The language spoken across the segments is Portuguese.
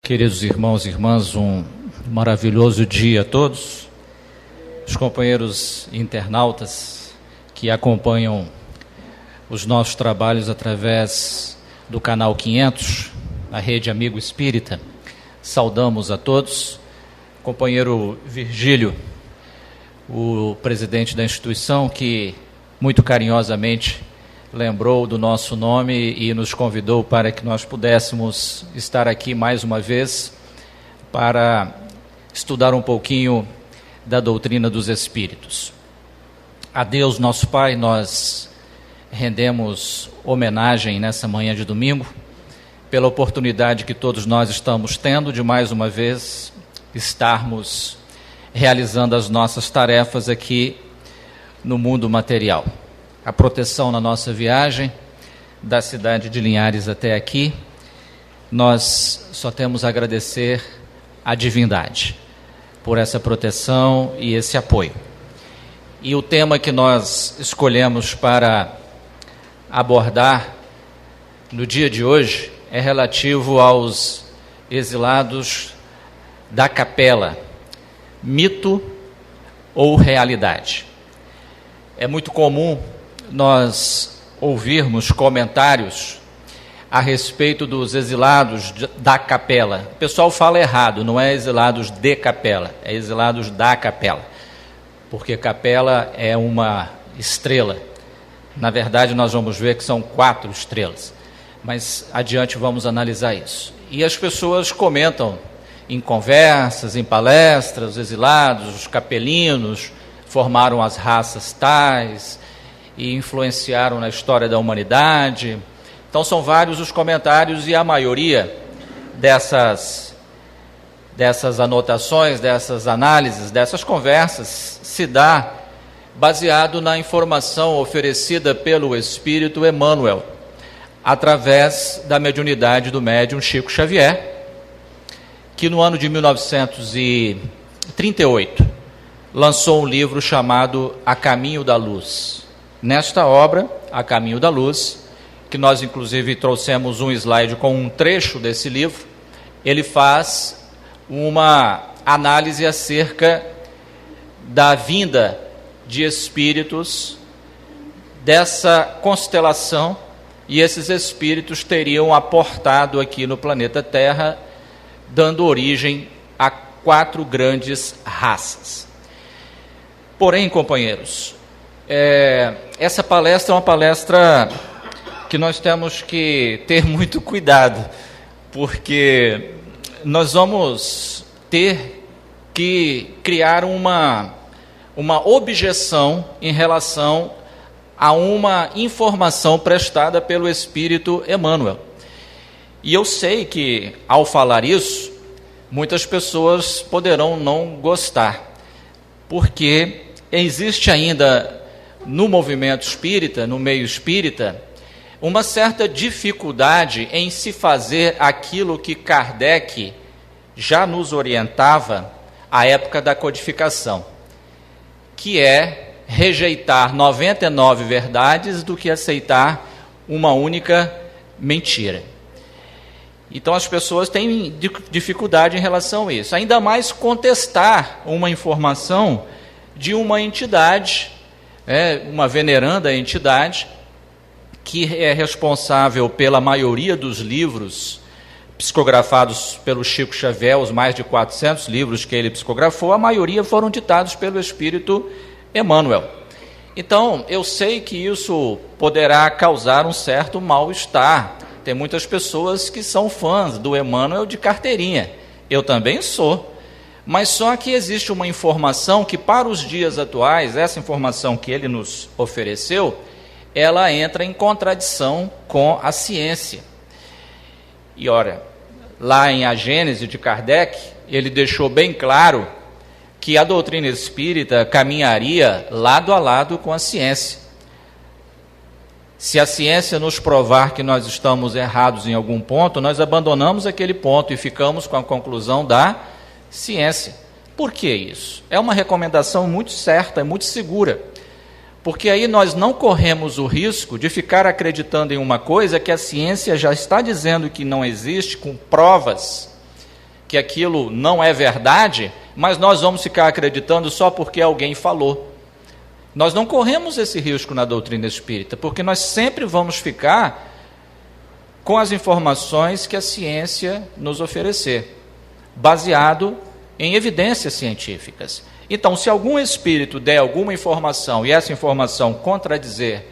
Queridos irmãos e irmãs, um maravilhoso dia a todos. Os companheiros internautas que acompanham os nossos trabalhos através do canal 500, a Rede Amigo Espírita, saudamos a todos. Companheiro Virgílio, o presidente da instituição, que muito carinhosamente lembrou do nosso nome e nos convidou para que nós pudéssemos estar aqui mais uma vez para estudar um pouquinho da doutrina dos Espíritos. A Deus, nosso Pai, nós rendemos homenagem nessa manhã de domingo, pela oportunidade que todos nós estamos tendo de mais uma vez estarmos realizando as nossas tarefas aqui no mundo material. A proteção na nossa viagem da cidade de Linhares até aqui, nós só temos a agradecer à divindade por essa proteção e esse apoio. E o tema que nós escolhemos para abordar no dia de hoje é relativo aos exilados da capela, mito ou realidade. É muito comum nós ouvirmos comentários a respeito dos exilados da capela. O pessoal fala errado, não é exilados de capela, é exilados da capela, porque capela é uma estrela. Na verdade, nós vamos ver que são 4 estrelas, mas adiante vamos analisar isso. E as pessoas comentam em conversas, em palestras, os exilados, os capelinos formaram as raças tais e influenciaram na história da humanidade. Então são vários os comentários e a maioria dessas anotações, dessas análises, dessas conversas se dá baseado na informação oferecida pelo Espírito Emmanuel, através da mediunidade do médium Chico Xavier, que no ano de 1938 lançou um livro chamado A Caminho da Luz. Nesta obra, A Caminho da Luz, que nós inclusive trouxemos um slide com um trecho desse livro, ele faz uma análise acerca da vinda de espíritos dessa constelação, e esses espíritos teriam aportado aqui no planeta Terra, dando origem a 4 grandes raças. Porém, companheiros, essa palestra é uma palestra que nós temos que ter muito cuidado, porque nós vamos ter que criar uma objeção em relação a uma informação prestada pelo Espírito Emmanuel. E eu sei que, ao falar isso, muitas pessoas poderão não gostar, porque existe ainda no movimento espírita, no meio espírita, uma certa dificuldade em se fazer aquilo que Kardec já nos orientava à época da codificação, que é rejeitar 99 verdades do que aceitar uma única mentira. Então as pessoas têm dificuldade em relação a isso, ainda mais contestar uma informação de uma entidade, uma veneranda entidade, que é responsável pela maioria dos livros psicografados pelo Chico Xavier, os mais de 400 livros que ele psicografou, a maioria foram ditados pelo Espírito Emmanuel. Então, eu sei que isso poderá causar um certo mal-estar. Tem muitas pessoas que são fãs do Emmanuel de carteirinha. Eu também sou. Mas só que existe uma informação que, para os dias atuais, essa informação que ele nos ofereceu, ela entra em contradição com a ciência. E ora, lá em A Gênese de Kardec, ele deixou bem claro que a doutrina espírita caminharia lado a lado com a ciência. Se a ciência nos provar que nós estamos errados em algum ponto, nós abandonamos aquele ponto e ficamos com a conclusão da ciência. Por que isso? É uma recomendação muito certa, muito segura, porque aí nós não corremos o risco de ficar acreditando em uma coisa que a ciência já está dizendo que não existe, com provas que aquilo não é verdade, mas nós vamos ficar acreditando só porque alguém falou. Nós não corremos esse risco na doutrina espírita, porque nós sempre vamos ficar com as informações que a ciência nos oferecer, baseado em evidências científicas. Então, se algum espírito der alguma informação e essa informação contradizer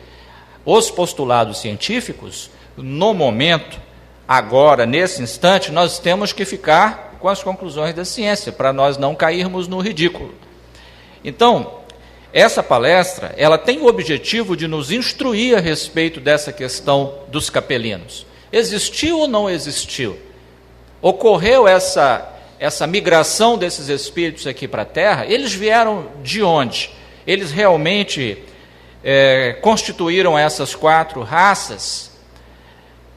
os postulados científicos, no momento, agora, nesse instante, nós temos que ficar com as conclusões da ciência, para nós não cairmos no ridículo. Então, essa palestra, ela tem o objetivo de nos instruir a respeito dessa questão dos capelinos. Existiu ou não existiu? Ocorreu essa migração desses espíritos aqui para a Terra? Eles vieram de onde? Eles realmente constituíram essas 4 raças?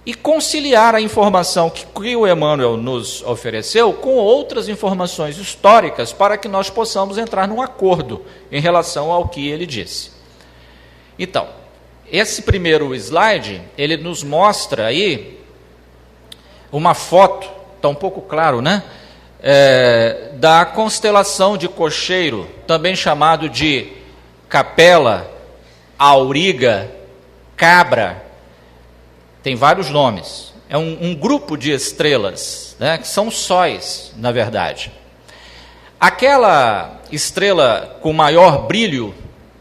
E conciliar a informação que o Emmanuel nos ofereceu com outras informações históricas para que nós possamos entrar num acordo em relação ao que ele disse. Então, esse primeiro slide, ele nos mostra aí uma foto, está um pouco claro, né? Da constelação de Cocheiro, também chamado de Capela, Auriga, Cabra. Tem vários nomes. É um grupo de estrelas, né, que são sóis, na verdade. Aquela estrela com maior brilho,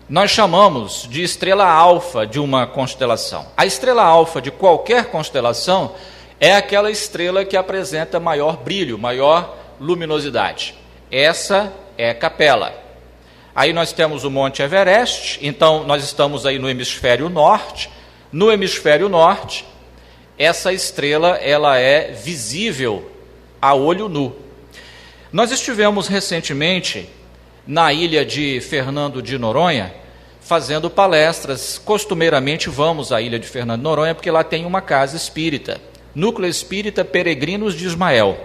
nós chamamos de estrela alfa de uma constelação. A estrela alfa de qualquer constelação é aquela estrela que apresenta maior brilho, maior luminosidade. Essa é Capela. Aí nós temos o Monte Everest, então nós estamos aí no hemisfério norte. No hemisfério norte, essa estrela ela é visível a olho nu. Nós estivemos recentemente na ilha de Fernando de Noronha, fazendo palestras. Costumeiramente vamos à ilha de Fernando de Noronha, porque lá tem uma casa espírita, Núcleo Espírita Peregrinos de Ismael.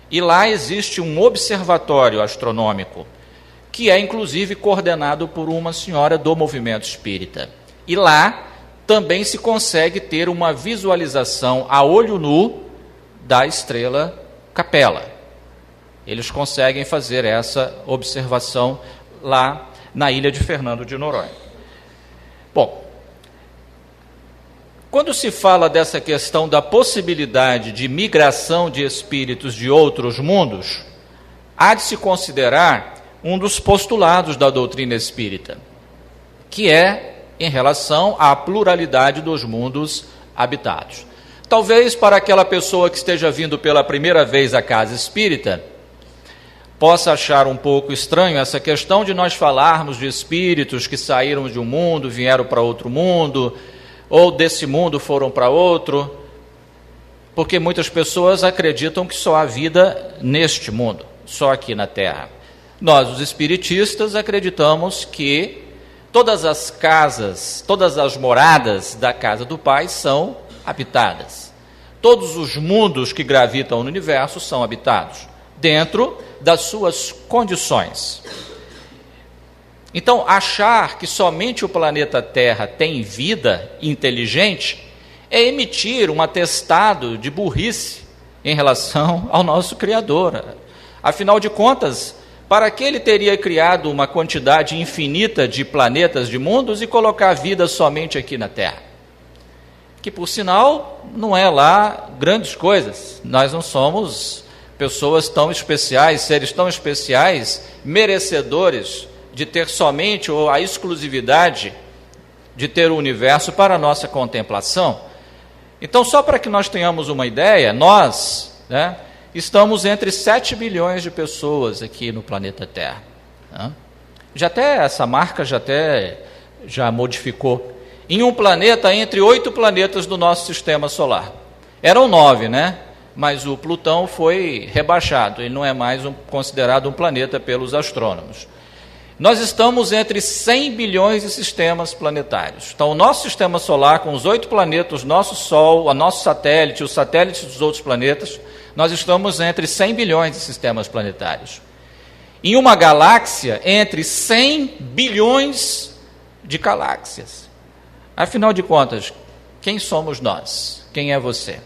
E lá existe um observatório astronômico, que é inclusive coordenado por uma senhora do movimento espírita. E lá também se consegue ter uma visualização a olho nu da estrela Capela. Eles conseguem fazer essa observação lá na ilha de Fernando de Noronha. Bom, quando se fala dessa questão da possibilidade de migração de espíritos de outros mundos, há de se considerar um dos postulados da doutrina espírita, que é em relação à pluralidade dos mundos habitados. Talvez para aquela pessoa que esteja vindo pela primeira vez à casa espírita, possa achar um pouco estranho essa questão de nós falarmos de espíritos que saíram de um mundo, vieram para outro mundo, ou desse mundo foram para outro, porque muitas pessoas acreditam que só há vida neste mundo, só aqui na Terra. Nós, os espiritistas, acreditamos que todas as casas, todas as moradas da casa do Pai são habitadas. Todos os mundos que gravitam no universo são habitados, dentro das suas condições. Então, achar que somente o planeta Terra tem vida inteligente é emitir um atestado de burrice em relação ao nosso Criador. Afinal de contas, para que ele teria criado uma quantidade infinita de planetas, de mundos, e colocar a vida somente aqui na Terra? Que, por sinal, não é lá grandes coisas. Nós não somos pessoas tão especiais, seres tão especiais, merecedores de ter somente ou a exclusividade de ter o universo para a nossa contemplação. Então, só para que nós tenhamos uma ideia, nós, estamos entre 7 bilhões de pessoas aqui no planeta Terra. Essa marca já modificou. Em um planeta, entre 8 planetas do nosso sistema solar. Eram 9, mas o Plutão foi rebaixado, ele não é mais considerado um planeta pelos astrônomos. Nós estamos entre 100 bilhões de sistemas planetários. Então, o nosso sistema solar, com os 8 planetas, nosso Sol, o nosso satélite, os satélites dos outros planetas, nós estamos entre 100 bilhões de sistemas planetários. Em uma galáxia, entre 100 bilhões de galáxias. Afinal de contas, quem somos nós? Quem é você?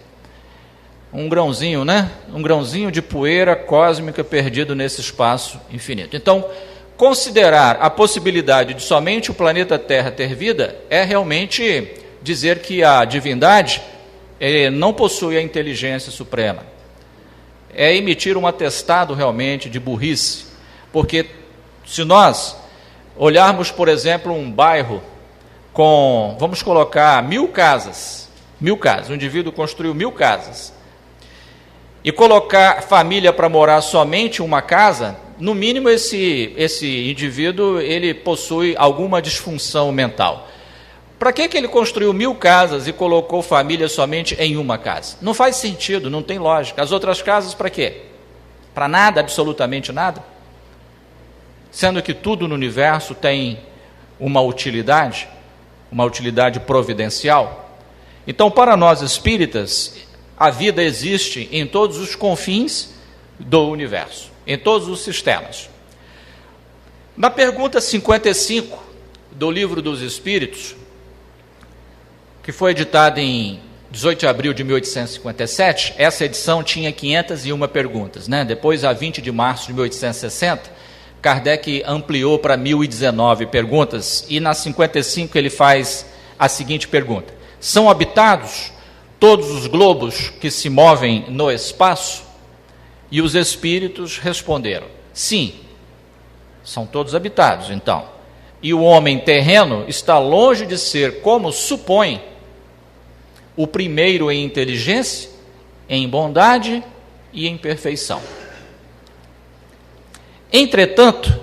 um grãozinho, né? Um grãozinho de poeira cósmica perdido nesse espaço infinito. Então, considerar a possibilidade de somente o planeta Terra ter vida é realmente dizer que a divindade não possui a inteligência suprema. É emitir um atestado realmente de burrice, porque se nós olharmos, por exemplo, um bairro com, vamos colocar, 1000 casas, o indivíduo construiu 1000 casas, e colocar família para morar somente uma casa, no mínimo esse indivíduo ele possui alguma disfunção mental. Para que ele construiu 1000 casas e colocou família somente em uma casa? Não faz sentido, não tem lógica. As outras casas para quê? Para nada, absolutamente nada? Sendo que tudo no universo tem uma utilidade providencial. Então, para nós espíritas, a vida existe em todos os confins do universo, em todos os sistemas. Na pergunta 55 do Livro dos Espíritos, que foi editada em 18 de abril de 1857, essa edição tinha 501 perguntas, né? Depois, a 20 de março de 1860, Kardec ampliou para 1019 perguntas, e na 55 ele faz a seguinte pergunta: são habitados todos os globos que se movem no espaço? E os espíritos responderam: sim, são todos habitados, então. E o homem terreno está longe de ser, como supõe, o primeiro em inteligência, em bondade e em perfeição. Entretanto,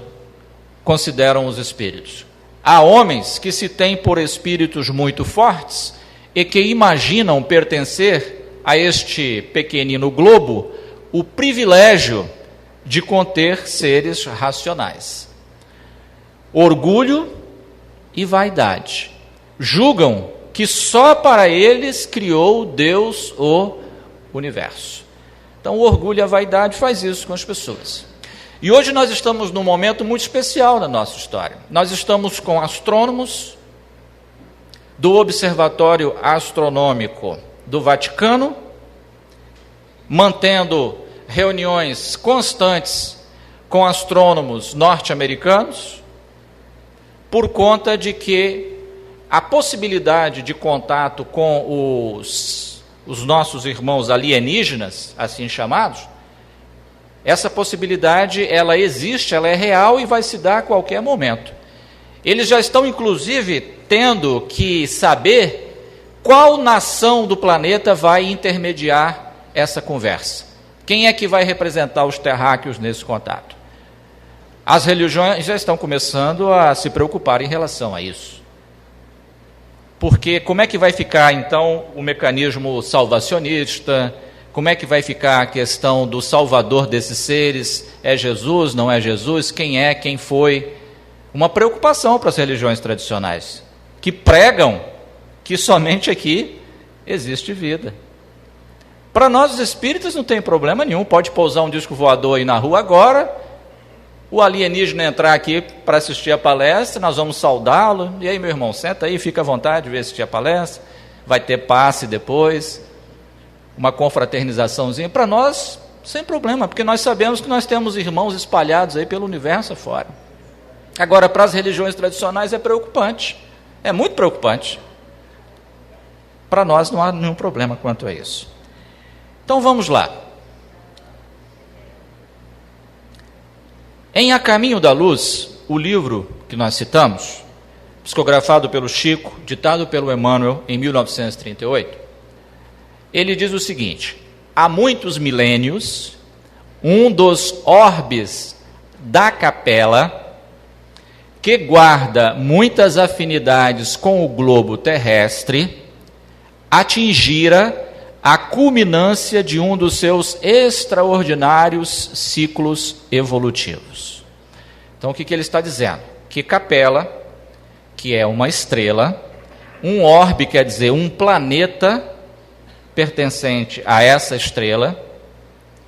consideram os espíritos, há homens que se têm por espíritos muito fortes e que imaginam pertencer a este pequenino globo o privilégio de conter seres racionais. Orgulho e vaidade. Julgam que só para eles criou Deus o universo. Então, o orgulho e a vaidade faz isso com as pessoas. E hoje nós estamos num momento muito especial na nossa história. Nós estamos com astrônomos do Observatório Astronômico do Vaticano, mantendo reuniões constantes com astrônomos norte-americanos, por conta de que a possibilidade de contato com os nossos irmãos alienígenas, assim chamados, essa possibilidade, ela existe, ela é real e vai se dar a qualquer momento. Eles já estão, inclusive, tendo que saber qual nação do planeta vai intermediar essa conversa. Quem é que vai representar os terráqueos nesse contato? As religiões já estão começando a se preocupar em relação a isso. Porque como é que vai ficar, então, o mecanismo salvacionista? Como é que vai ficar a questão do salvador desses seres? É Jesus, não é Jesus? Quem é, quem foi? Uma preocupação para as religiões tradicionais, que pregam que somente aqui existe vida. Para nós, os espíritas, não tem problema nenhum. Pode pousar um disco voador aí na rua agora, o alienígena entrar aqui para assistir a palestra, nós vamos saudá-lo. E aí, meu irmão, senta aí, fica à vontade de assistir a palestra. Vai ter passe depois, uma confraternizaçãozinha. Para nós, sem problema, porque nós sabemos que nós temos irmãos espalhados aí pelo universo afora. Agora, para as religiões tradicionais é preocupante, é muito preocupante. Para nós não há nenhum problema quanto a isso. Então vamos lá. Em A Caminho da Luz, o livro que nós citamos, psicografado pelo Chico, ditado pelo Emmanuel em 1938, ele diz o seguinte: há muitos milênios, um dos orbes da capela, que guarda muitas afinidades com o globo terrestre, atingira a culminância de um dos seus extraordinários ciclos evolutivos. Então, o que ele está dizendo? Que Capela, que é uma estrela, um orbe quer dizer um planeta pertencente a essa estrela,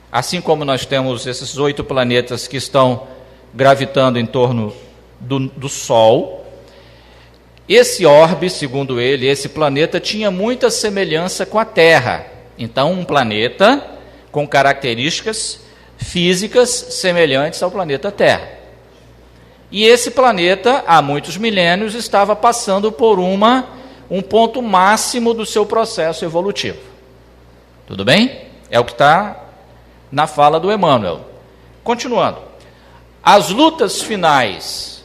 assim como nós temos esses 8 planetas que estão gravitando em torno do Sol. Esse orbe, segundo ele, esse planeta, tinha muita semelhança com a Terra. Então, um planeta com características físicas semelhantes ao planeta Terra. E esse planeta, há muitos milênios, estava passando por um ponto máximo do seu processo evolutivo. Tudo bem? É o que está na fala do Emmanuel. Continuando. As lutas finais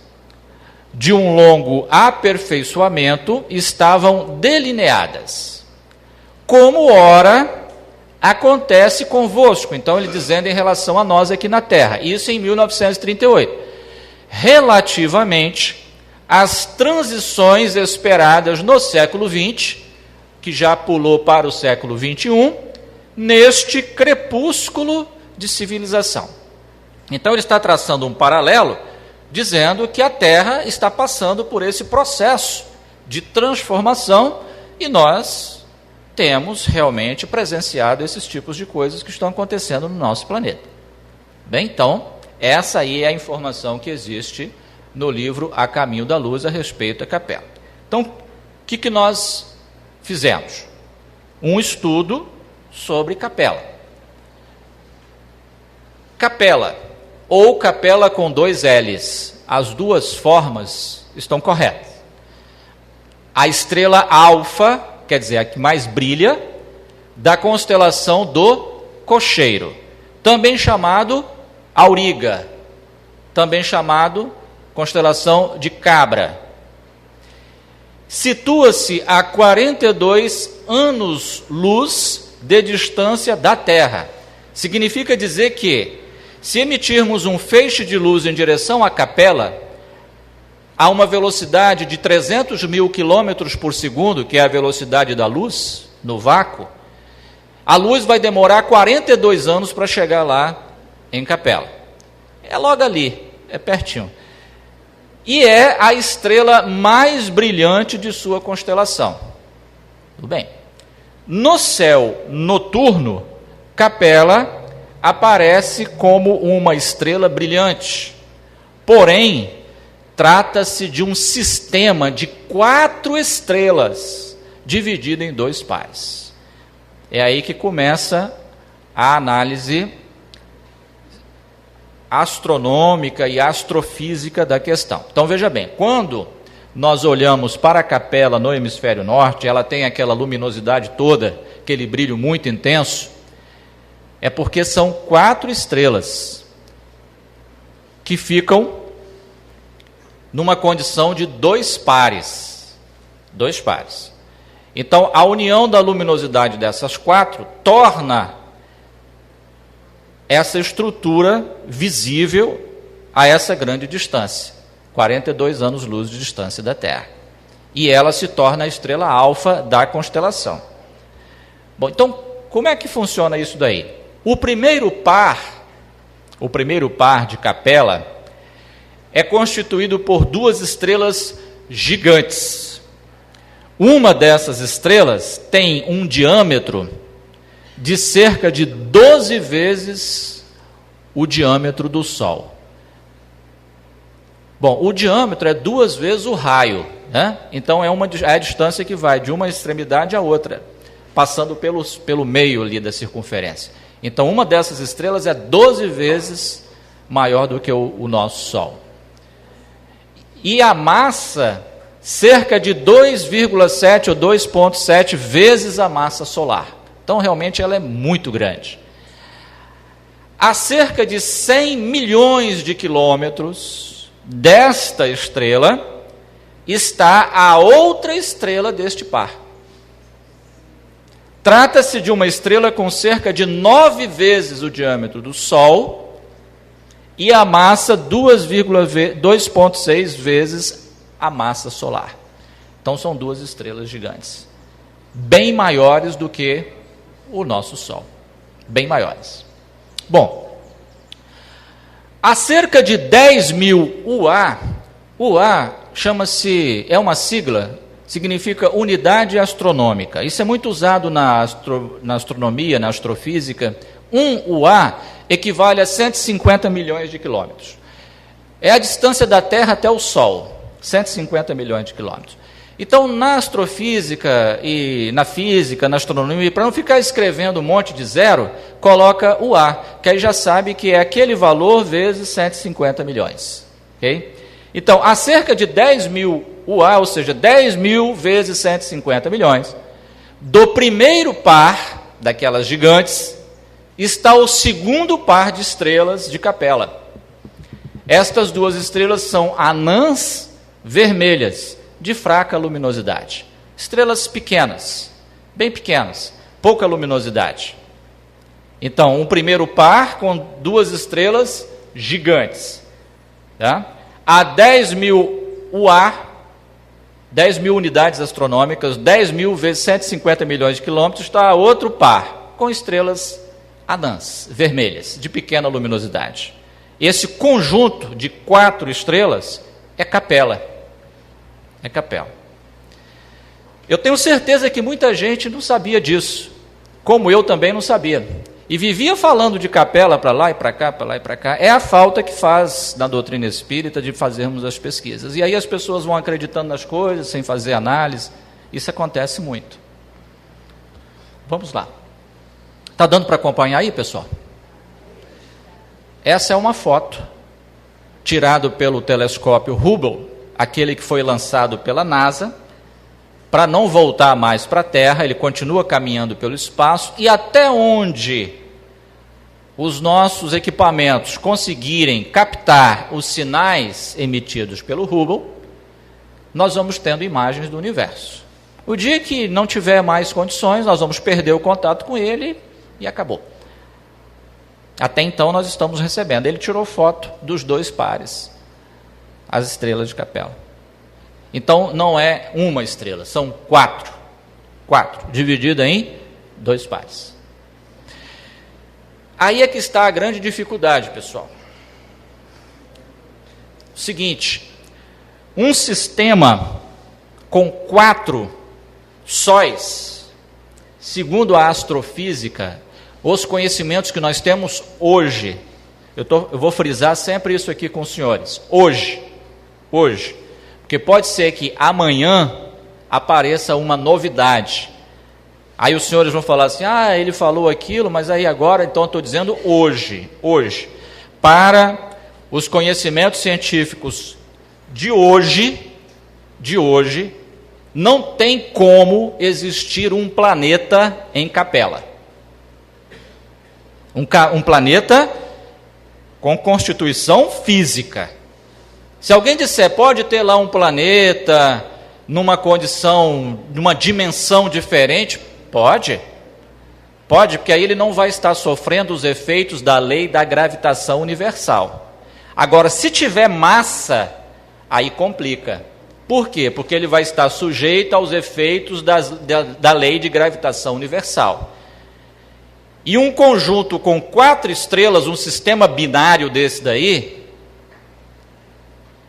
de um longo aperfeiçoamento estavam delineadas, como ora acontece convosco. Então ele dizendo em relação a nós aqui na Terra, isso em 1938, relativamente às transições esperadas no século XX, que já pulou para o século XXI, neste crepúsculo de civilização. Então ele está traçando um paralelo, dizendo que a Terra está passando por esse processo de transformação e nós temos realmente presenciado esses tipos de coisas que estão acontecendo no nosso planeta. Bem, então, essa aí é a informação que existe no livro A Caminho da Luz a respeito da capela. Então, o que nós fizemos? Um estudo sobre capela. Capela, ou capela com 2 L's, as duas formas estão corretas. A estrela alfa, quer dizer, a que mais brilha, da constelação do Cocheiro, também chamado Auriga, também chamado constelação de Cabra. Situa-se a 42 anos-luz de distância da Terra. Significa dizer que, se emitirmos um feixe de luz em direção à capela, a uma velocidade de 300 mil quilômetros por segundo, que é a velocidade da luz, no vácuo, a luz vai demorar 42 anos para chegar lá em capela. É logo ali, é pertinho. E é a estrela mais brilhante de sua constelação. Tudo bem. No céu noturno, capela aparece como uma estrela brilhante. Porém, trata-se de um sistema de 4 estrelas, dividido em 2 pares. É aí que começa a análise astronômica e astrofísica da questão. Então, veja bem, quando nós olhamos para a capela no hemisfério norte, ela tem aquela luminosidade toda, aquele brilho muito intenso, é porque são 4 estrelas que ficam numa condição de 2 pares. 2 pares. Então, a união da luminosidade dessas 4 torna essa estrutura visível a essa grande distância, 42 anos-luz de distância da Terra. E ela se torna a estrela alfa da constelação. Bom, então, como é que funciona isso daí? O primeiro par de capela é constituído por 2 estrelas gigantes. Uma dessas estrelas tem um diâmetro de cerca de 12 vezes o diâmetro do Sol. Bom, o diâmetro é 2 vezes o raio, né? Então é a distância que vai de uma extremidade à outra, passando pelo meio ali da circunferência. Então, uma dessas estrelas é 12 vezes maior do que o nosso Sol. E a massa, cerca de 2,7 ou 2,7 vezes a massa solar. Então, realmente, ela é muito grande. A cerca de 100 milhões de quilômetros desta estrela está a outra estrela deste par. Trata-se de uma estrela com cerca de 9 vezes o diâmetro do Sol e a massa 2,6 vezes a massa solar. Então são 2 estrelas gigantes, bem maiores do que o nosso Sol, bem maiores. Bom, a cerca de 10 mil UA, UA é uma sigla, significa unidade astronômica. Isso é muito usado na astronomia, na astrofísica. 1 UA equivale a 150 milhões de quilômetros. É a distância da Terra até o Sol, 150 milhões de quilômetros. Então, na astrofísica e na física, na astronomia, para não ficar escrevendo um monte de zero, coloca o A, que aí já sabe que é aquele valor vezes 150 milhões. Okay? Então, há cerca de 10 mil UA, ou seja, 10 mil vezes 150 milhões, do primeiro par daquelas gigantes, está o segundo par de estrelas de Capela. Estas duas estrelas são anãs vermelhas, de fraca luminosidade. Estrelas pequenas, bem pequenas, pouca luminosidade. Então, um primeiro par com duas estrelas gigantes. Tá? A 10 mil UA, 10 mil unidades astronômicas, 10 mil vezes 150 milhões de quilômetros, está outro par, com estrelas anãs, vermelhas, de pequena luminosidade. Esse conjunto de 4 estrelas é Capela. É Capela. Eu tenho certeza que muita gente não sabia disso, como eu também não sabia. E vivia falando de Capela para lá e para cá, para lá e para cá. É a falta que faz na doutrina espírita de fazermos as pesquisas. E aí as pessoas vão acreditando nas coisas, sem fazer análise. Isso acontece muito. Vamos lá. Está dando para acompanhar aí, pessoal? Essa é uma foto tirada pelo telescópio Hubble, aquele que foi lançado pela NASA, para não voltar mais para a Terra. Ele continua caminhando pelo espaço, e até onde os nossos equipamentos conseguirem captar os sinais emitidos pelo Hubble, nós vamos tendo imagens do universo. O dia que não tiver mais condições, nós vamos perder o contato com ele e acabou. Até então nós estamos recebendo. Ele tirou foto dos 2 pares, as estrelas de Capela. Então não é uma estrela, são 4. 4, dividida em 2 pares. Aí é que está a grande dificuldade, pessoal. O seguinte, um sistema com 4 sóis, segundo a astrofísica, os conhecimentos que nós temos hoje, eu vou frisar sempre isso aqui com os senhores, hoje, porque pode ser que amanhã apareça uma novidade, aí os senhores vão falar assim, ele falou aquilo, mas aí agora, então eu estou dizendo hoje, para os conhecimentos científicos de hoje, não tem como existir um planeta em Capela. Um planeta com constituição física. Se alguém disser, pode ter lá um planeta numa condição, numa dimensão diferente, pode, porque aí ele não vai estar sofrendo os efeitos da lei da gravitação universal. Agora, se tiver massa, aí complica. Por quê? Porque ele vai estar sujeito aos efeitos da lei de gravitação universal. E um conjunto com 4 estrelas, um sistema binário desse daí,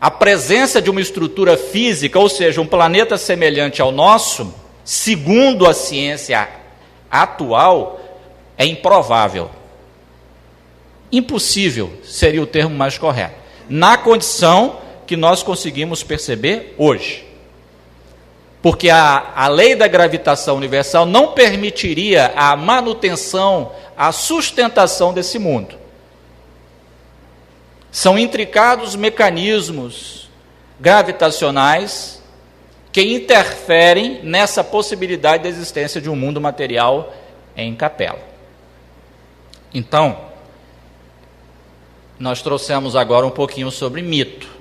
a presença de uma estrutura física, ou seja, um planeta semelhante ao nosso, segundo a ciência atual, é improvável. Impossível seria o termo mais correto, na condição que nós conseguimos perceber hoje. Porque a lei da gravitação universal não permitiria a manutenção, a sustentação desse mundo. São intricados mecanismos gravitacionais que interferem nessa possibilidade da existência de um mundo material em Capela. Então, nós trouxemos agora um pouquinho sobre mito,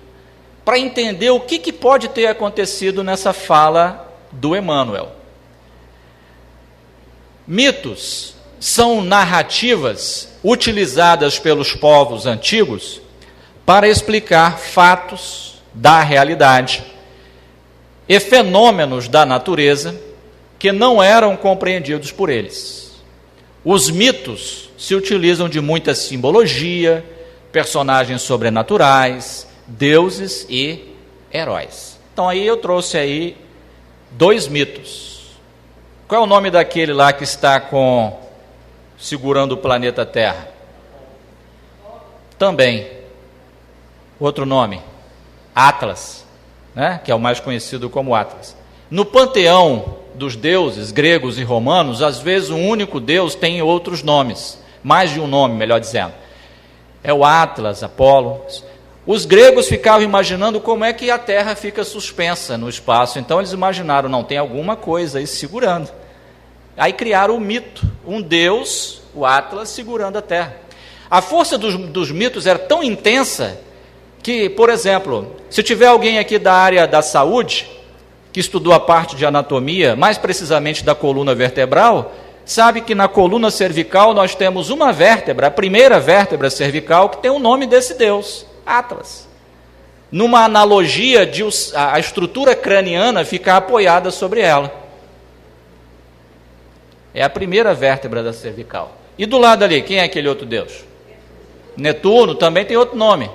para entender o que pode ter acontecido nessa fala do Emmanuel. Mitos são narrativas utilizadas pelos povos antigos para explicar fatos da realidade e fenômenos da natureza que não eram compreendidos por eles. Os mitos se utilizam de muita simbologia, personagens sobrenaturais, deuses e heróis. Então aí eu trouxe aí 2 mitos. Qual é o nome daquele lá que está segurando o planeta Terra? Também. Outro nome, Atlas, né? Que é o mais conhecido como Atlas. No panteão dos deuses gregos e romanos, às vezes um único deus tem outros nomes, mais de um nome, melhor dizendo. É o Atlas, Apolo. Os gregos ficavam imaginando como é que a Terra fica suspensa no espaço. Então eles imaginaram, não, tem alguma coisa aí segurando. Aí criaram o mito, um deus, o Atlas, segurando a Terra. A força dos mitos era tão intensa que, por exemplo, se tiver alguém aqui da área da saúde, que estudou a parte de anatomia, mais precisamente da coluna vertebral, sabe que na coluna cervical nós temos uma vértebra, a primeira vértebra cervical, que tem o nome desse deus, Atlas. Numa analogia de a estrutura craniana ficar apoiada sobre ela. É a primeira vértebra da cervical. E do lado ali, quem é aquele outro deus? Netuno também tem outro nome.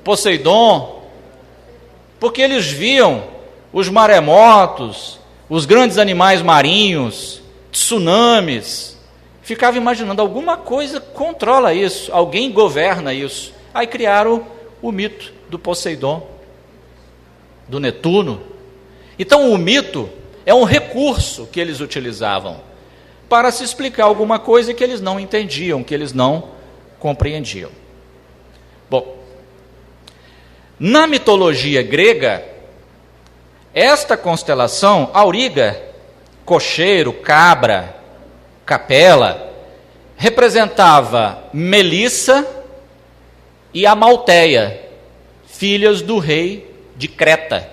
Poseidon. Porque eles viam os maremotos, os grandes animais marinhos, tsunamis. Ficava imaginando, alguma coisa controla isso, alguém governa isso. Aí criaram o mito do Poseidon, do Netuno. Então o mito é um recurso que eles utilizavam para se explicar alguma coisa que eles não entendiam, que eles não compreendiam. Bom, na mitologia grega, esta constelação, Auriga, cocheiro, cabra, capela, representava Melissa e Amalteia, filhas do rei de Creta,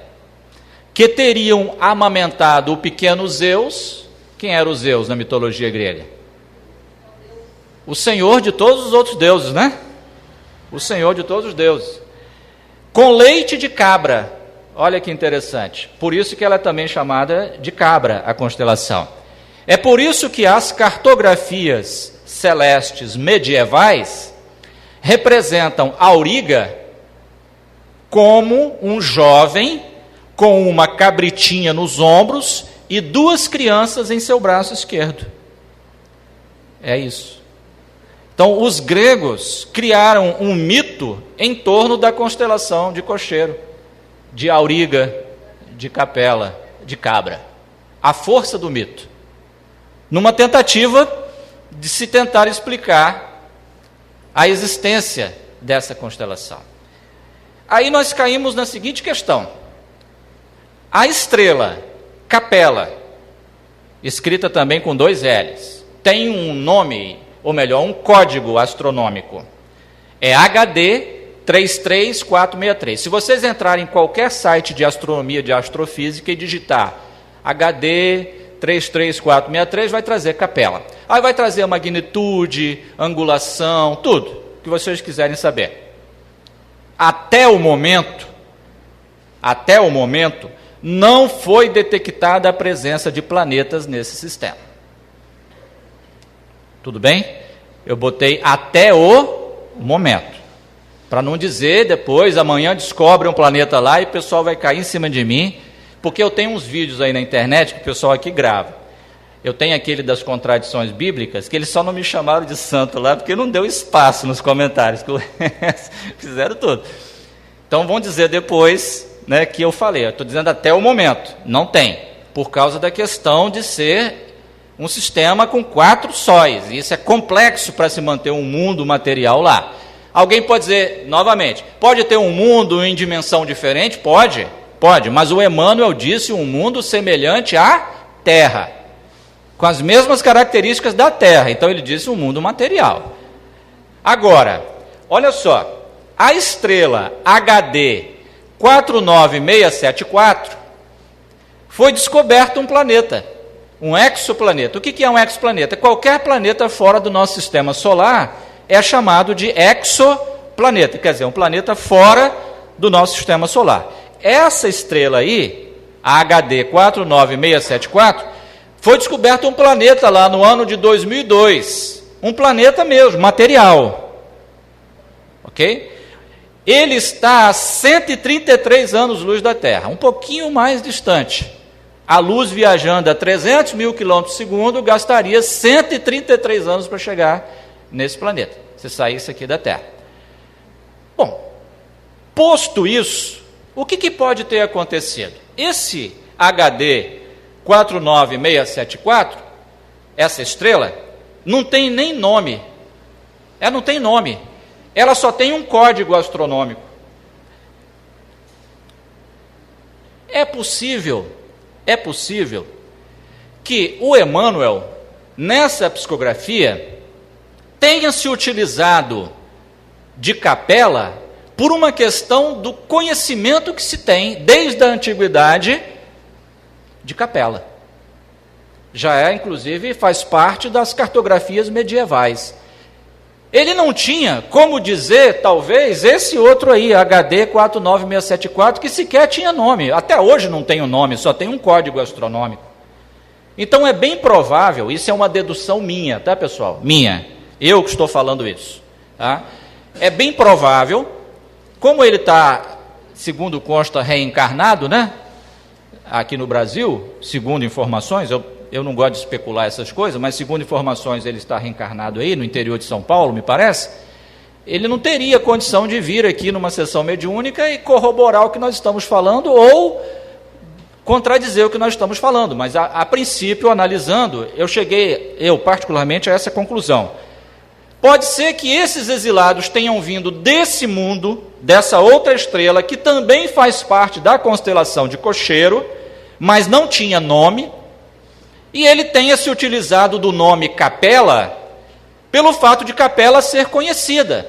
que teriam amamentado o pequeno Zeus. Quem era o Zeus na mitologia grega? O senhor de todos os outros deuses, né? O senhor de todos os deuses. Com leite de cabra. Olha que interessante. Por isso que ela é também chamada de cabra, a constelação. É por isso que as cartografias celestes medievais representam Auriga como um jovem com uma cabritinha nos ombros e duas crianças em seu braço esquerdo. É isso. Então, os gregos criaram um mito em torno da constelação de cocheiro, de Auriga, de capela, de cabra. A força do mito. Numa tentativa de se tentar explicar a existência dessa constelação. Aí nós caímos na seguinte questão. A estrela Capela, escrita também com 2 L's, tem um nome, ou melhor, um código astronômico. É HD 33463. Se vocês entrarem em qualquer site de astronomia, de astrofísica e digitar HD 33463, vai trazer Capela. Aí vai trazer a magnitude, angulação, tudo que vocês quiserem saber. Até o momento, não foi detectada a presença de planetas nesse sistema. Tudo bem? Eu botei até o momento. Para não dizer depois, amanhã descobre um planeta lá e o pessoal vai cair em cima de mim, porque eu tenho uns vídeos aí na internet que o pessoal aqui grava. Eu tenho aquele das contradições bíblicas, que eles só não me chamaram de santo lá, porque não deu espaço nos comentários, que fizeram tudo. Então vão dizer depois, né, que eu falei, eu estou dizendo até o momento, não tem, por causa da questão de ser um sistema com 4 sóis, e isso é complexo para se manter um mundo material lá. Alguém pode dizer, novamente, pode ter um mundo em dimensão diferente? Pode, mas o Emmanuel disse um mundo semelhante à Terra, com as mesmas características da Terra, então ele disse um mundo material. Agora, olha só, a estrela HD 49674 foi descoberto um planeta, um exoplaneta. O que é um exoplaneta? Qualquer planeta fora do nosso sistema solar é chamado de exoplaneta, quer dizer, um planeta fora do nosso sistema solar. Essa estrela aí, a HD 49674, foi descoberto um planeta lá no ano de 2002, um planeta mesmo, material, ok? Ele está a 133 anos-luz da Terra, um pouquinho mais distante. A luz viajando a 300 mil quilômetros por segundo gastaria 133 anos para chegar nesse planeta, se saísse aqui da Terra. Bom, posto isso, o que pode ter acontecido? Esse HD 49674, essa estrela, não tem nem nome. Ela não tem nome. Ela só tem um código astronômico. É possível que o Emmanuel, nessa psicografia, tenha se utilizado de Capela por uma questão do conhecimento que se tem desde a antiguidade de Capela. Já inclusive, faz parte das cartografias medievais. Ele não tinha como dizer, talvez, esse outro aí, HD 49674, que sequer tinha nome. Até hoje não tem um nome, só tem um código astronômico. Então é bem provável, isso é uma dedução minha, tá, pessoal? Minha, eu que estou falando isso. Tá? É bem provável, como ele está, segundo consta, reencarnado, né? Aqui no Brasil, segundo informações, eu não gosto de especular essas coisas, mas segundo informações ele está reencarnado aí no interior de São Paulo, me parece. Ele não teria condição de vir aqui numa sessão mediúnica e corroborar o que nós estamos falando ou contradizer o que nós estamos falando, mas a princípio, analisando, eu particularmente, a essa conclusão. Pode ser que esses exilados tenham vindo desse mundo, dessa outra estrela, que também faz parte da constelação de Cocheiro, mas não tinha nome, e ele tenha se utilizado do nome Capela, pelo fato de Capela ser conhecida,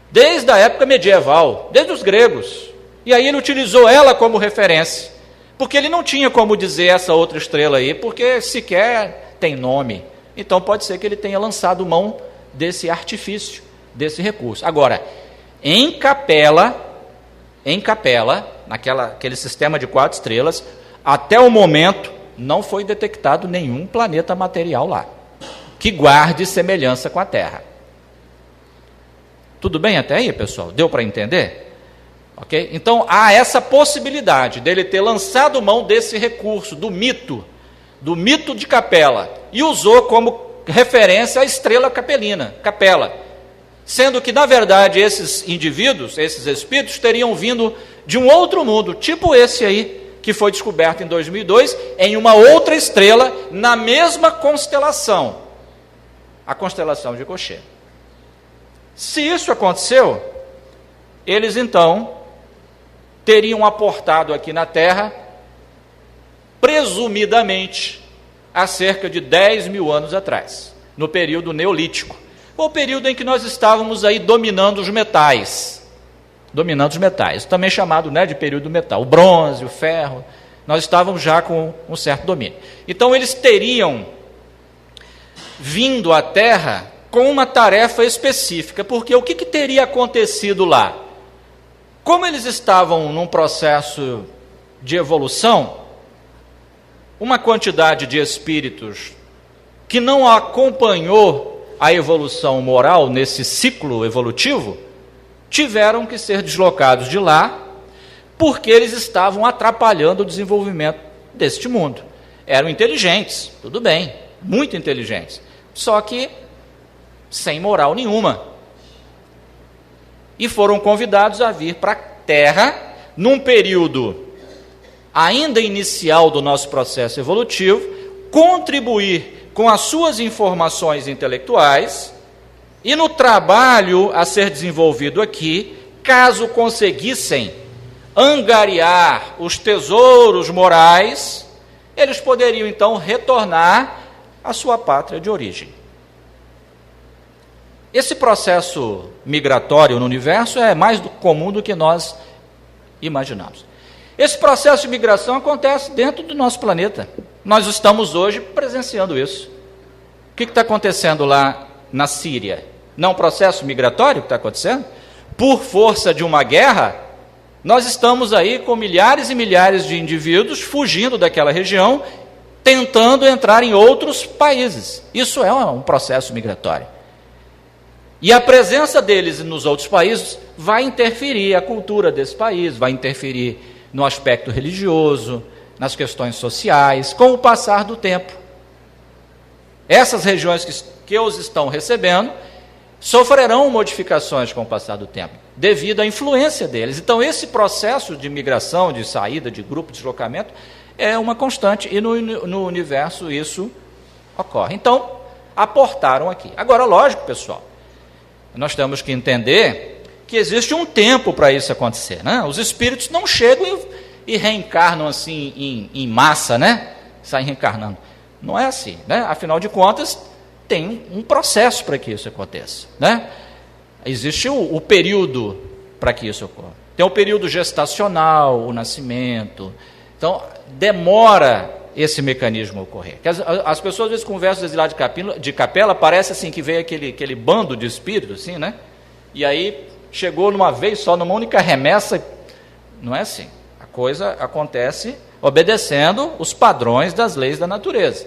desde a época medieval, desde os gregos, e aí ele utilizou ela como referência, porque ele não tinha como dizer essa outra estrela aí, porque sequer tem nome. Então pode ser que ele tenha lançado mão desse artifício, desse recurso. Agora, em Capela, naquele sistema de 4 estrelas, até o momento não foi detectado nenhum planeta material lá, que guarde semelhança com a Terra. Tudo bem até aí, pessoal? Deu para entender? Ok? Então há essa possibilidade dele ter lançado mão desse recurso, do mito de Capela, e usou como referência a estrela capelina, Capela, sendo que, na verdade, esses indivíduos, esses espíritos, teriam vindo de um outro mundo, tipo esse aí, que foi descoberto em 2002, em uma outra estrela, na mesma constelação, a constelação de Cocheiro. Se isso aconteceu, eles então teriam aportado aqui na Terra, presumidamente, há cerca de 10 mil anos atrás, no período neolítico, o período em que nós estávamos aí dominando os metais, também chamado, né, de período metal, o bronze, o ferro, nós estávamos já com um certo domínio. Então eles teriam vindo à Terra com uma tarefa específica, porque o que teria acontecido lá? Como eles estavam num processo de evolução, uma quantidade de espíritos que não acompanhou a evolução moral nesse ciclo evolutivo, tiveram que ser deslocados de lá, porque eles estavam atrapalhando o desenvolvimento deste mundo. Eram inteligentes, tudo bem, muito inteligentes, só que sem moral nenhuma. E foram convidados a vir para a Terra, num período ainda inicial do nosso processo evolutivo, contribuir com as suas informações intelectuais e no trabalho a ser desenvolvido aqui, caso conseguissem angariar os tesouros morais, eles poderiam então retornar à sua pátria de origem. Esse processo migratório no universo é mais comum do que nós imaginamos. Esse processo de migração acontece dentro do nosso planeta. Nós estamos hoje presenciando isso. O que está acontecendo lá na Síria? Não é um processo migratório que está acontecendo? Por força de uma guerra, nós estamos aí com milhares e milhares de indivíduos fugindo daquela região, tentando entrar em outros países. Isso é um processo migratório. E a presença deles nos outros países vai interferir a cultura desse país, vai interferir no aspecto religioso, nas questões sociais, com o passar do tempo. Essas regiões que os estão recebendo, sofrerão modificações com o passar do tempo, devido à influência deles. Então, esse processo de migração, de saída, de grupo, de deslocamento, é uma constante, e no universo isso ocorre. Então, aportaram aqui. Agora, lógico, pessoal, nós temos que entender que existe um tempo para isso acontecer, né? Os espíritos não chegam e reencarnam assim em massa, né? Saem reencarnando. Não é assim, né? Afinal de contas, tem um processo para que isso aconteça, né? Existe o período para que isso ocorra. Tem o período gestacional, o nascimento. Então, demora esse mecanismo ocorrer. As pessoas às vezes conversam desde lá de capela, parece assim que veio aquele bando de espíritos, assim, né? E aí chegou numa vez só, numa única remessa. Não é assim. A coisa acontece obedecendo os padrões das leis da natureza.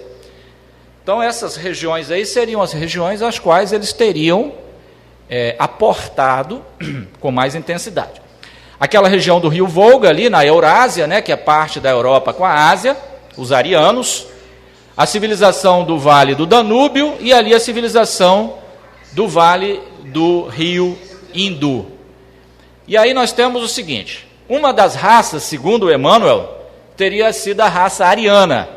Então, essas regiões aí seriam as regiões às quais eles teriam aportado com mais intensidade. Aquela região do rio Volga, ali na Eurásia, né, que é parte da Europa com a Ásia, os arianos, a civilização do Vale do Danúbio e ali a civilização do Vale do Rio Hindu. E aí nós temos o seguinte: uma das raças, segundo Emmanuel, teria sido a raça ariana,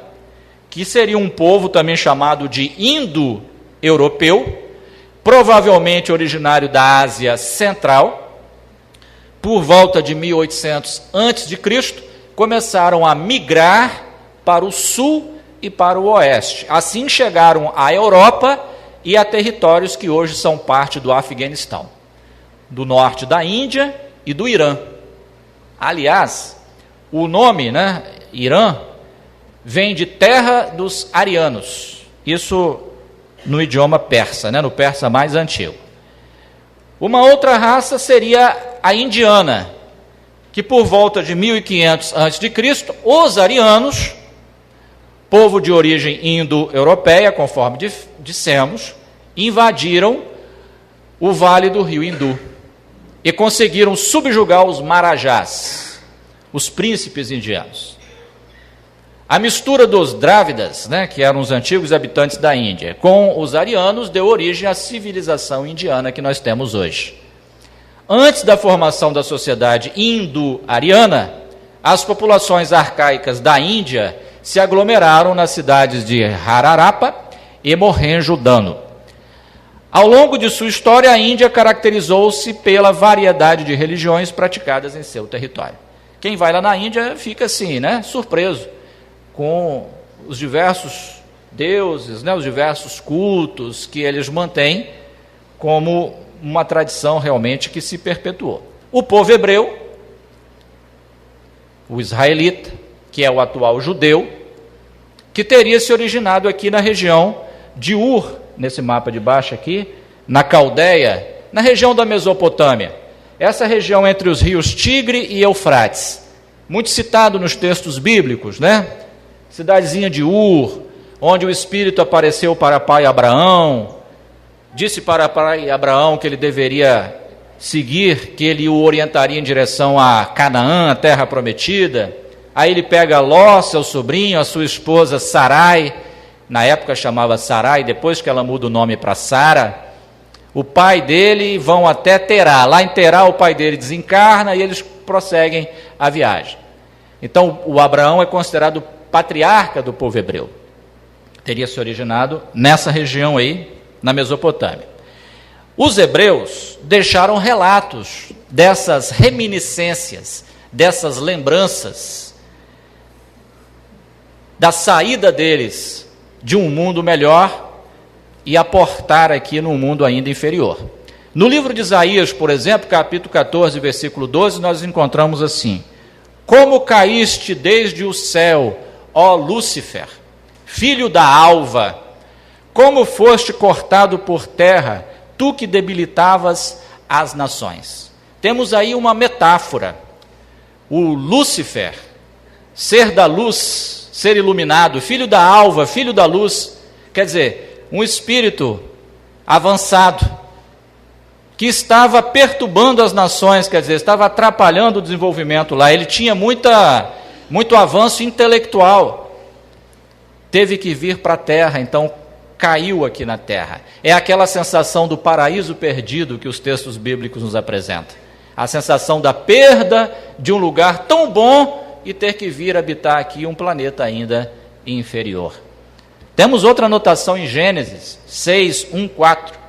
que seria um povo também chamado de indo-europeu, provavelmente originário da Ásia Central. Por volta de 1800 a.C., começaram a migrar para o sul e para o oeste. Assim chegaram à Europa e a territórios que hoje são parte do Afeganistão, do norte da Índia e do Irã. Aliás, o nome, né, Irã, vem de terra dos arianos. Isso no idioma persa, né, no persa mais antigo. Uma outra raça seria a indiana, que por volta de 1500 a.C., os arianos, povo de origem indo-europeia, conforme dissemos, invadiram o vale do rio Hindu e conseguiram subjugar os marajás, os príncipes indianos. A mistura dos drávidas, né, que eram os antigos habitantes da Índia, com os arianos, deu origem à civilização indiana que nós temos hoje. Antes da formação da sociedade indo-ariana, as populações arcaicas da Índia se aglomeraram nas cidades de Harappa e Mohenjo-Dano. Ao longo de sua história, a Índia caracterizou-se pela variedade de religiões praticadas em seu território. Quem vai lá na Índia fica assim, né, surpreso com os diversos deuses, né, os diversos cultos que eles mantêm como uma tradição realmente que se perpetuou. O povo hebreu, o israelita, que é o atual judeu, que teria se originado aqui na região de Ur, nesse mapa de baixo aqui, na Caldeia, na região da Mesopotâmia. Essa região entre os rios Tigre e Eufrates, muito citado nos textos bíblicos, né? Cidadezinha de Ur, onde o Espírito apareceu para pai Abraão, disse para pai Abraão que ele deveria seguir, que ele o orientaria em direção a Canaã, a terra prometida. Aí ele pega Ló, seu sobrinho, a sua esposa Sarai, na época chamava Sarai, depois que ela muda o nome para Sara, o pai dele, vão até Terá. Lá em Terá o pai dele desencarna e eles prosseguem a viagem. Então o Abraão é considerado patriarca do povo hebreu. Teria se originado nessa região aí, na Mesopotâmia. Os hebreus deixaram relatos dessas reminiscências, dessas lembranças, da saída deles de um mundo melhor e aportar aqui num mundo ainda inferior. No livro de Isaías, por exemplo, capítulo 14, versículo 12, nós encontramos assim: como caíste desde o céu, ó Lúcifer, filho da alva, como foste cortado por terra, tu que debilitavas as nações. Temos aí uma metáfora. O Lúcifer, ser da luz, ser iluminado, filho da alva, filho da luz, quer dizer, um espírito avançado, que estava perturbando as nações, quer dizer, estava atrapalhando o desenvolvimento lá. Ele tinha muito avanço intelectual, teve que vir para a terra, então caiu aqui na terra. É aquela sensação do paraíso perdido que os textos bíblicos nos apresentam. A sensação da perda de um lugar tão bom e ter que vir habitar aqui um planeta ainda inferior. Temos outra anotação em Gênesis 6, 1, 4.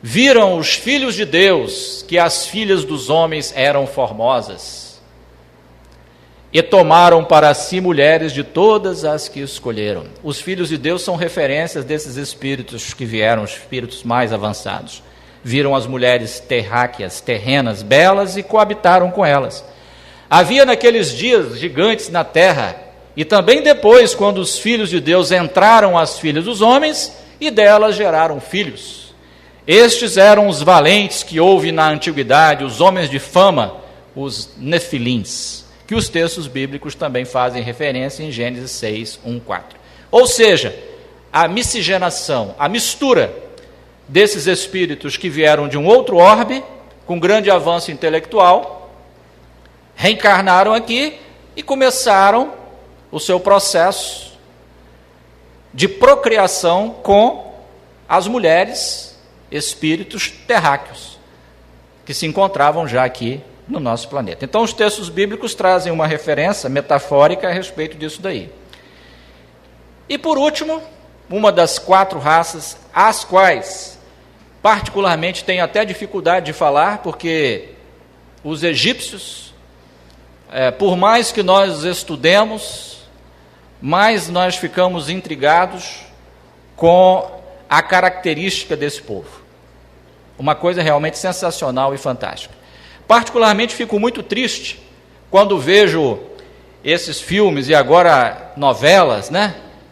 Viram os filhos de Deus que as filhas dos homens eram formosas e tomaram para si mulheres de todas as que escolheram. Os filhos de Deus são referências desses espíritos que vieram, os espíritos mais avançados. Viram as mulheres terráqueas, terrenas, belas e coabitaram com elas. Havia naqueles dias gigantes na terra, e também depois, quando os filhos de Deus entraram as filhas dos homens, e delas geraram filhos. Estes eram os valentes que houve na antiguidade, os homens de fama, os nefilins, que os textos bíblicos também fazem referência em Gênesis 6, 1, 4. Ou seja, a miscigenação, a mistura desses espíritos que vieram de um outro orbe, com grande avanço intelectual, reencarnaram aqui e começaram o seu processo de procriação com as mulheres, espíritos terráqueos, que se encontravam já aqui no nosso planeta. Então, os textos bíblicos trazem uma referência metafórica a respeito disso daí. E, por último, uma das 4 raças, as quais, particularmente, tenho até dificuldade de falar, porque os egípcios, por mais que nós estudemos, mais nós ficamos intrigados com a característica desse povo. Uma coisa realmente sensacional e fantástica. Particularmente fico muito triste quando vejo esses filmes e agora novelas,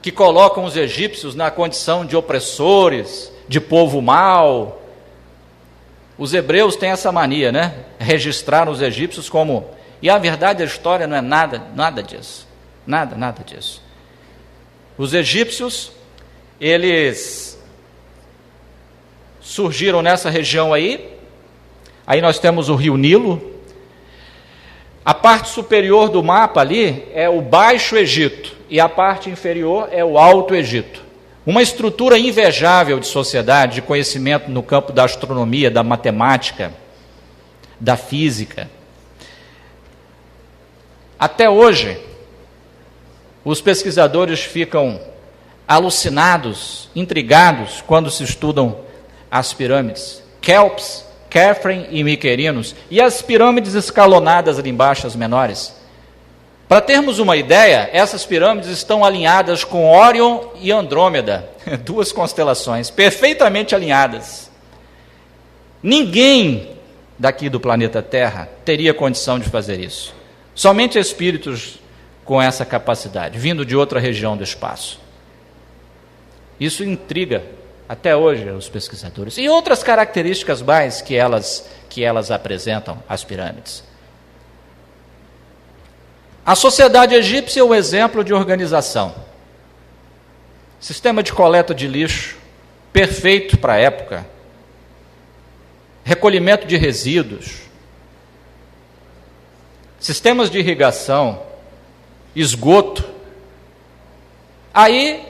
que colocam os egípcios na condição de opressores, de povo mau. Os hebreus têm essa mania, registrar os egípcios como... E a verdade, a história não é nada disso. Nada disso. Os egípcios, eles surgiram nessa região aí nós temos o rio Nilo. A parte superior do mapa ali é o Baixo Egito e a parte inferior é o Alto Egito. Uma estrutura invejável de sociedade, de conhecimento no campo da astronomia, da matemática, da física. Até hoje, os pesquisadores ficam alucinados, intrigados, quando se estudam as pirâmides. Kelps, Khafre e Miquerinos, e as pirâmides escalonadas ali embaixo, as menores. Para termos uma ideia, essas pirâmides estão alinhadas com Órion e Andrômeda, 2 constelações perfeitamente alinhadas. Ninguém daqui do planeta Terra teria condição de fazer isso. Somente espíritos com essa capacidade, vindo de outra região do espaço. Isso intriga até hoje os pesquisadores. E outras características mais que elas apresentam, as pirâmides. A sociedade egípcia é um exemplo de organização. Sistema de coleta de lixo, perfeito para a época. Recolhimento de resíduos. Sistemas de irrigação, esgoto. Aí,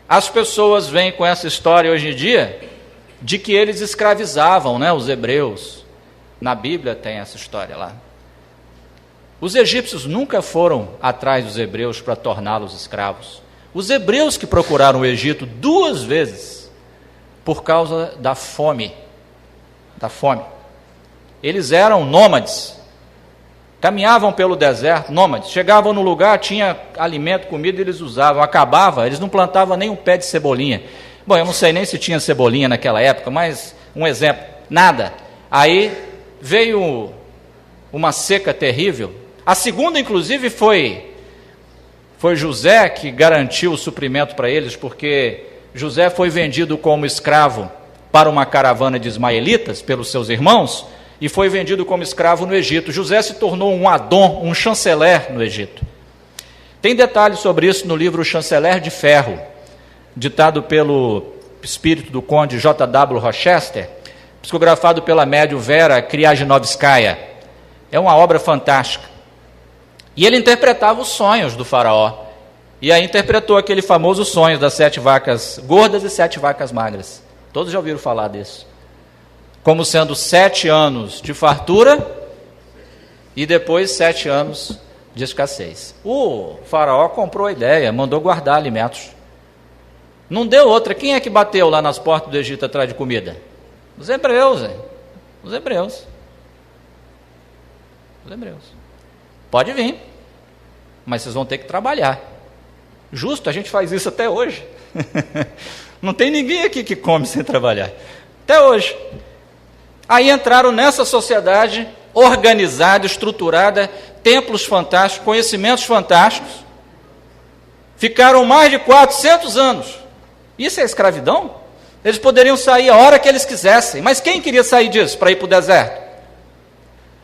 as pessoas vêm com essa história hoje em dia de que eles escravizavam, os hebreus. Na Bíblia tem essa história lá. Os egípcios nunca foram atrás dos hebreus para torná-los escravos. Os hebreus que procuraram o Egito 2 vezes por causa da fome. Eles eram nômades. Caminhavam pelo deserto, nômades. Chegavam no lugar, tinha alimento, comida, eles usavam. Acabava, eles não plantavam nem um pé de cebolinha. Bom, eu não sei nem se tinha cebolinha naquela época, mas um exemplo, nada. Aí veio uma seca terrível. A segunda, inclusive, foi José que garantiu o suprimento para eles, porque José foi vendido como escravo para uma caravana de ismaelitas pelos seus irmãos, e foi vendido como escravo no Egito. José se tornou um Adon, um chanceler no Egito. Tem detalhes sobre isso no livro Chanceler de Ferro, ditado pelo espírito do conde J.W. Rochester, psicografado pela médium Vera Kriajinovskaya. É uma obra fantástica. E ele interpretava os sonhos do faraó. E aí interpretou aquele famoso sonho das 7 vacas gordas e 7 vacas magras. Todos já ouviram falar disso. Como sendo 7 anos de fartura e depois 7 anos de escassez. O faraó comprou a ideia, mandou guardar alimentos. Não deu outra. Quem é que bateu lá nas portas do Egito atrás de comida? Os hebreus, hein? Os hebreus. Os hebreus. Pode vir, mas vocês vão ter que trabalhar. Justo, a gente faz isso até hoje. Não tem ninguém aqui que come sem trabalhar. Até hoje. Aí entraram nessa sociedade organizada, estruturada, templos fantásticos, conhecimentos fantásticos. Ficaram mais de 400 anos. Isso é escravidão? Eles poderiam sair a hora que eles quisessem. Mas quem queria sair disso para ir para o deserto?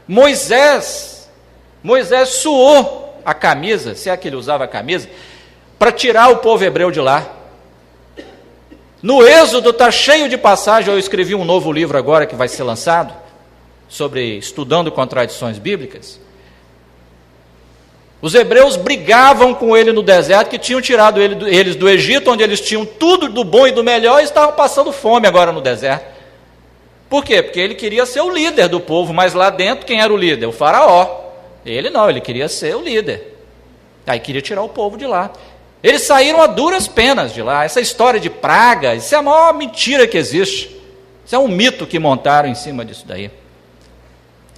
Moisés suou a camisa, se é que ele usava a camisa, para tirar o povo hebreu de lá. No Êxodo está cheio de passagens. Eu escrevi um novo livro agora que vai ser lançado, sobre estudando contradições bíblicas. Os hebreus brigavam com ele no deserto, que tinham tirado eles do Egito, onde eles tinham tudo do bom e do melhor, e estavam passando fome agora no deserto. Por quê? Porque ele queria ser o líder do povo, mas lá dentro quem era o líder? O faraó. Ele não, ele queria ser o líder. Aí queria tirar o povo de lá. Eles saíram a duras penas de lá. Essa história de praga, isso é a maior mentira que existe. Isso é um mito que montaram em cima disso daí.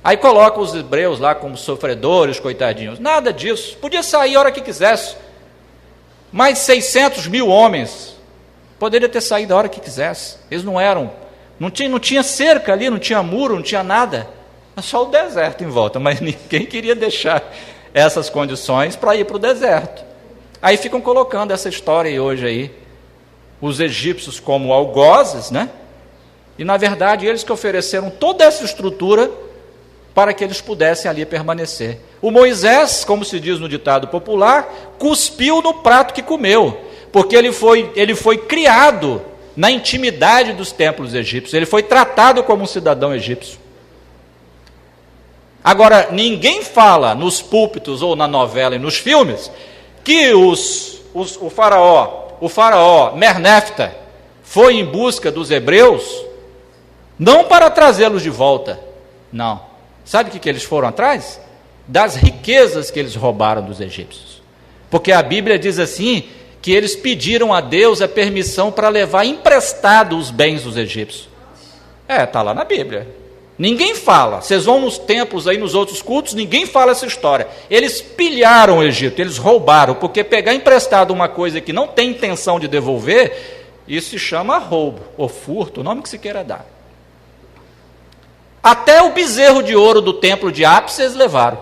Aí coloca os hebreus lá como sofredores, coitadinhos. Nada disso. Podia sair a hora que quisesse. Mais de 600 mil homens. Poderia ter saído a hora que quisesse. Eles não eram. Não tinha cerca ali, não tinha muro, não tinha nada. Era só o deserto em volta. Mas ninguém queria deixar essas condições para ir para o deserto. Aí ficam colocando essa história aí hoje aí. Os egípcios como algozes, né? E na verdade eles que ofereceram toda essa estrutura para que eles pudessem ali permanecer. O Moisés, como se diz no ditado popular, cuspiu no prato que comeu, porque ele foi criado na intimidade dos templos egípcios, ele foi tratado como um cidadão egípcio. Agora, ninguém fala nos púlpitos ou na novela e nos filmes que o faraó Mernefta foi em busca dos hebreus, não para trazê-los de volta, não. Sabe o que eles foram atrás? Das riquezas que eles roubaram dos egípcios. Porque a Bíblia diz assim, que eles pediram a Deus a permissão para levar emprestado os bens dos egípcios. Está lá na Bíblia. Ninguém fala. Vocês vão nos templos aí, nos outros cultos, ninguém fala essa história. Eles pilharam o Egito, eles roubaram, porque pegar emprestado uma coisa que não tem intenção de devolver, isso se chama roubo, ou furto, o nome que se queira dar. Até o bezerro de ouro do templo de Apis eles levaram.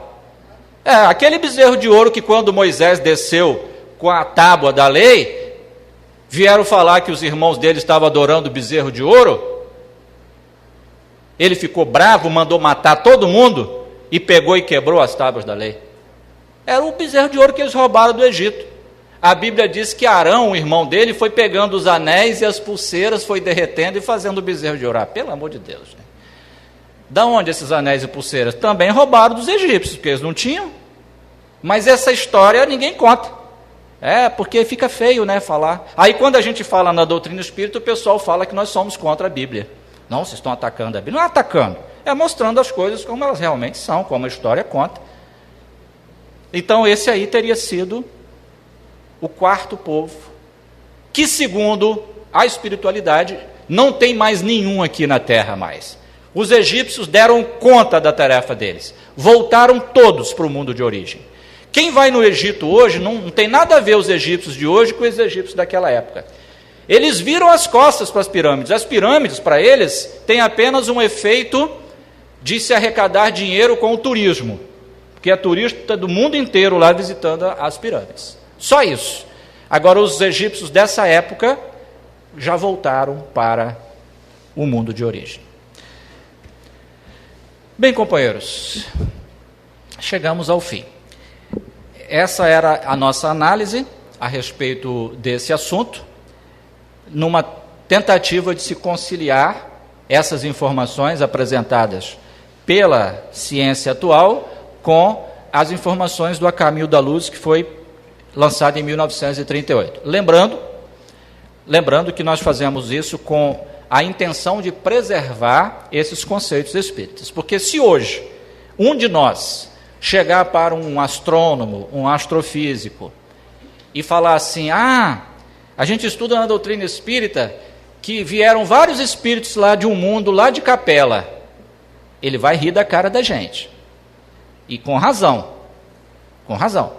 Aquele bezerro de ouro que quando Moisés desceu com a tábua da lei, vieram falar que os irmãos dele estavam adorando o bezerro de ouro. Ele ficou bravo, mandou matar todo mundo e pegou e quebrou as tábuas da lei. Era o bezerro de ouro que eles roubaram do Egito. A Bíblia diz que Arão, o irmão dele, foi pegando os anéis e as pulseiras, foi derretendo e fazendo o bezerro de ouro. Pelo amor de Deus, né? Da onde esses anéis e pulseiras? Também roubaram dos egípcios, porque eles não tinham. Mas essa história ninguém conta. Porque fica feio, né, falar. Aí quando a gente fala na doutrina espírita, o pessoal fala que nós somos contra a Bíblia. Não, vocês estão atacando a Bíblia. Não é atacando, é mostrando as coisas como elas realmente são, como a história conta. Então esse aí teria sido o quarto povo, que segundo a espiritualidade, não tem mais nenhum aqui na terra mais. Os egípcios deram conta da tarefa deles. Voltaram todos para o mundo de origem. Quem vai no Egito hoje, não tem nada a ver os egípcios de hoje com os egípcios daquela época. Eles viram as costas para as pirâmides. As pirâmides, para eles, têm apenas um efeito de se arrecadar dinheiro com o turismo. Porque é turista do mundo inteiro lá visitando as pirâmides. Só isso. Agora, os egípcios dessa época já voltaram para o mundo de origem. Bem, companheiros, chegamos ao fim. Essa era a nossa análise a respeito desse assunto, numa tentativa de se conciliar essas informações apresentadas pela ciência atual com as informações do A Caminho da Luz, que foi lançado em 1938. Lembrando que nós fazemos isso com a intenção de preservar esses conceitos espíritas. Porque se hoje um de nós chegar para um astrônomo, um astrofísico, e falar assim, a gente estuda na doutrina espírita que vieram vários espíritos lá de um mundo, lá de Capela, ele vai rir da cara da gente. E com razão. Com razão.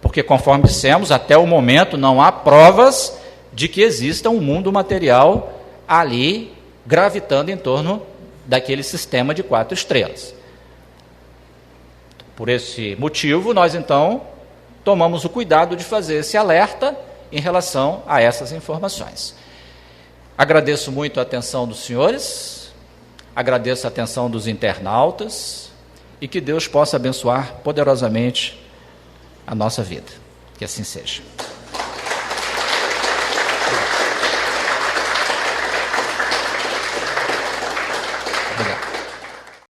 Porque, conforme dissemos, até o momento não há provas de que exista um mundo material ali gravitando em torno daquele sistema de 4 estrelas. Por esse motivo, nós então tomamos o cuidado de fazer esse alerta em relação a essas informações. Agradeço muito a atenção dos senhores, agradeço a atenção dos internautas e que Deus possa abençoar poderosamente a nossa vida. Que assim seja.